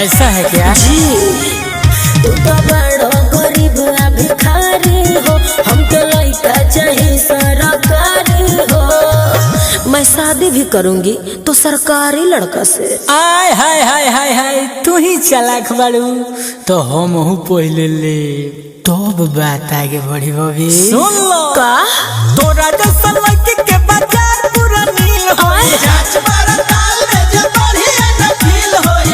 ऐसा है क्या? जी तू तो बड़ो गरीब भिखारी हो, हम तो लड़का चाहिए सरकारी हो। मैं शादी भी करूंगी तो सरकारी लड़का से। आय हाय हाय हाय हाय, तू ही चालाक बाड़ू तो हम हूँ पहले ले तो बात आगे बढ़ी बबी। सुन लो का तोरा जैसा लड़के के बाजार पूरा नील हो, जांच पड़ताल में जो बढ़िया न फील होई,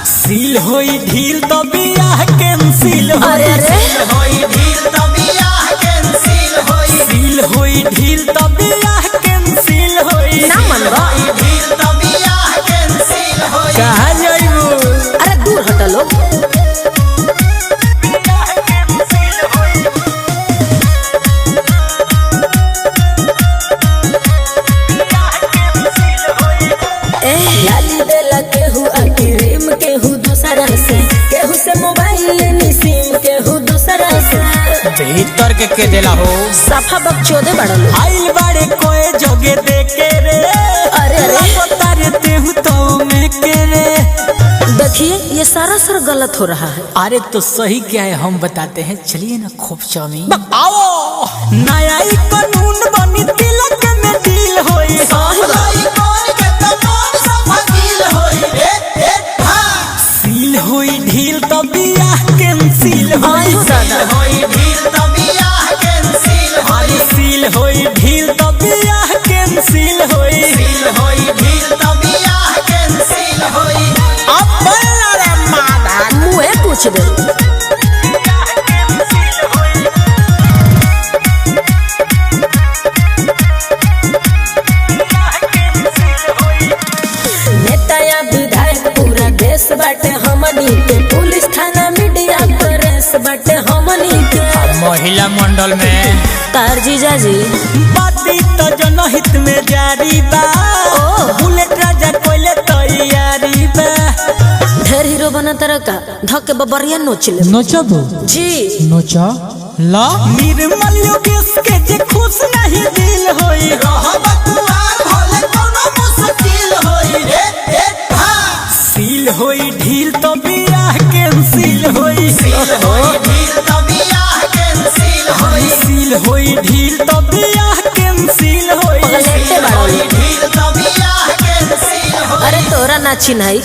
सील होई ढील तो बियाह कैंसिल होई। अरे अरे होई ढील तो बियाह कैंसिल होई, सील होई ढील तो बियाह कैंसिल होई, ना मनवा ढील तो बियाह कैंसिल होई। कहाँ जाइबू? अरे दूर हटा लो। केहू से मोबाइल सिम, केहू दूसरा से भीतर के देला हो सफा बकचोदे बड़ा लो। आइल बाड़े कोए जोगे देके रे, अरे अरे तारे तेहू तो में के रे। देखिए ये सारा सर गलत हो रहा है। अरे तो सही क्या है हम बताते हैं, चलिए ना खूब चाउमीन आओ। नया ही कानून बनी तिलक में डील होई, सील होई ढील तो बियाह कैंसिल होई, होई ढील तो बियाह कैंसिल होई, सील होई ढील तो बियाह कैंसिल होई, सील होई ढील तो बियाह कैंसिल होई। अब बोला रे मादा मुँह पूछ दे। नेता या विधायक पूरा देश बाटे हमनी के, पुलिस थाना मीडिया प्रेस बाटे हमनी के। महिला मंडल में तार जीजा जी बाती तो जनहित में जारी बा, ओ बुलेट राजा कोइले तैयारी बा। ढेर हीरो बना तरह का धक्के बबरिया नोच ले। नोचबो जी नोचा ला निर्मल योगेश के जे खुश नहीं दिल होई, रहब कुआर भले कोनो मुश्किल होई रे। सील होई ढील तो बियाह कैंसिल होई, सील होई ढील तो बियाह कैंसिल होई, सील होई ढील तो बियाह कैंसिल होई, पगलेटे बाड़ो। ढील तो बियाह कैंसिल होई। अरे तोरा ना चिन्हाई